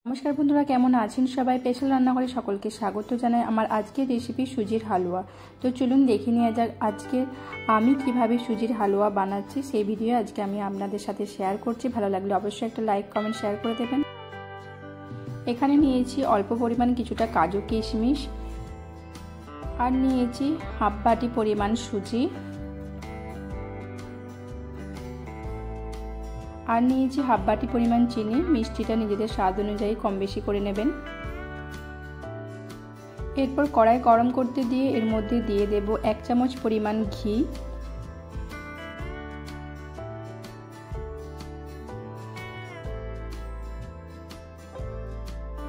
नमस्कार बंधुरा केमन आছেন সবাই স্পেশাল রান্নাঘরে সকলকে স্বাগত জানাই আমার আজকের রেসিপি সুজির হালুয়া। তো চলুন দেখে নেওয়া যাক আজকে আমি কিভাবে সুজির হালুয়া বানাচ্ছি। সেই ভিডিও আজকে আমি আপনাদের সাথে শেয়ার করছি। ভালো লাগলে অবশ্যই একটা লাইক কমেন্ট শেয়ার করে দেবেন। এখানে নিয়েছি অল্প পরিমাণ কিছুটা কাজু কিশমিশ, আর নিয়েছি হাফ বাটি পরিমাণ সুজি, আর নিয়েছি হাফ বাটি পরিমাণ চিনি। মিষ্টিটা নিজেদের স্বাদ অনুযায়ী কম বেশি করে নেবেন। এরপর কড়াই গরম করতে দিয়ে এর মধ্যে দিয়ে দেব 1 চামচ পরিমাণ ঘি।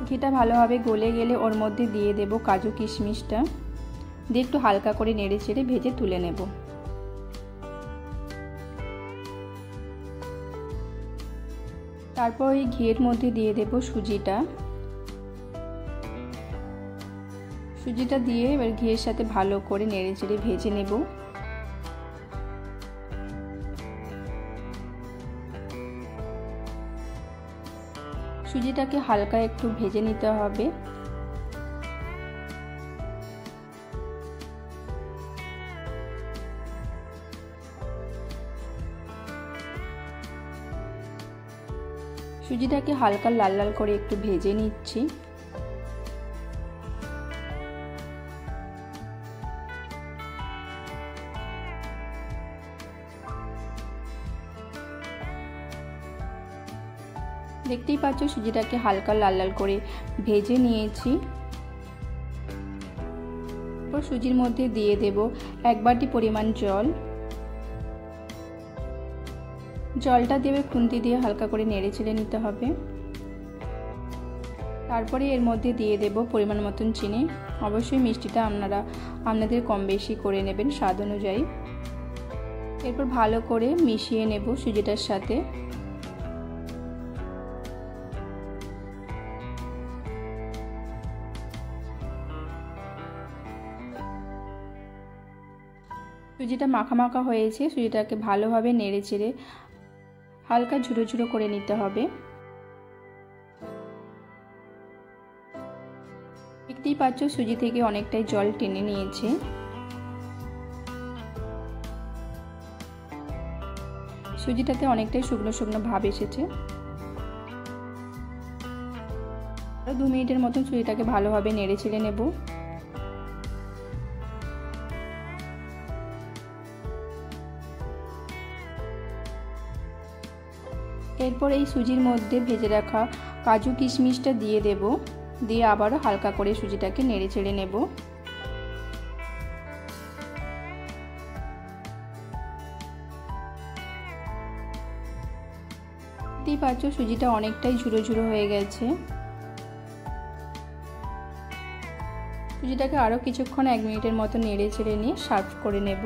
ঘিটা ভালোভাবে গলে গেলে ওর মধ্যে দিয়ে দেব কাজু কিশমিশটা, দিয়ে একটু হালকা করে নেড়ে চেড়ে ভেজে তুলে নেব। তারপর এই ঘিয়ের মধ্যে দিয়ে দেব সুজিটা দিয়ে এবার ঘিয়ের সাথে ভালো করে নেড়ে চেড়ে ভেজে নেব। সুজিটাকে হালকা একটু ভেজে নিতে হবে। সুজিটাকে হালকা লাল লাল করে একটু ভেজে নিচ্ছি। দেখতেই পাচ্ছ সুজিটাকে হালকা লাল লাল করে ভেজে নিয়েছি। এরপর সুজির মধ্যে দিয়ে দেব 1 বাটি পরিমাণ জল। জলটা দিয়ে খুন্তি দিয়ে হালকা করে নেড়ে চেড়ে নিতে হবে। তারপরে এর মধ্যে দিয়ে দেব পরিমাণ মতন চিনি। অবশ্যই মিষ্টিটা আপনাদের কম বেশি করে নেবেন স্বাদ অনুযায়ী। এরপর ভালো করে মিশিয়ে নেব সুজিটার সাথে। সুজিটা মাখা মাখা হয়েছে, সুজিটাকে ভালোভাবে নেড়ে চেড়ে হালকা ঝুড়ো ঝুড়ো করে নিতে হবে। দেখতেই পাচ্ছ সুজি থেকে অনেকটাই জল টেনে নিয়েছে। সুজিটাতে অনেকটাই শুকনো শুকনো ভাব এসেছে। আরো 2 মিনিটের মতন সুজিটাকে ভালোভাবে নেড়ে চেড়ে নেব। এরপর এই সুজির মধ্যে ভেজে রাখা কাজু কিশমিশটা দিয়ে দেব, দিয়ে আবারও হালকা করে সুজিটাকে নেড়ে চেড়ে নেব। দেখতেই পাচ্ছ সুজিটা অনেকটাই ঝুড়ো ঝুড়ো হয়ে গেছে। সুজিটাকে আরও কিছুক্ষণ 1 মিনিটের মতো নেড়ে চেড়ে নিয়ে সার্ভ করে নেব।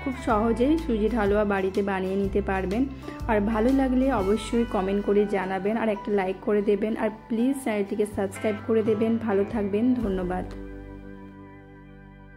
খুব সহজেই সুজির হালুয়া বাড়িতে বানিয়ে নিতে পারবেন। আর ভালো লাগলে অবশ্যই কমেন্ট করে জানাবেন আর একটা লাইক করে দেবেন। আর প্লিজ চ্যানেলটিকে সাবস্ক্রাইব করে দেবেন। ভালো থাকবেন, ধন্যবাদ।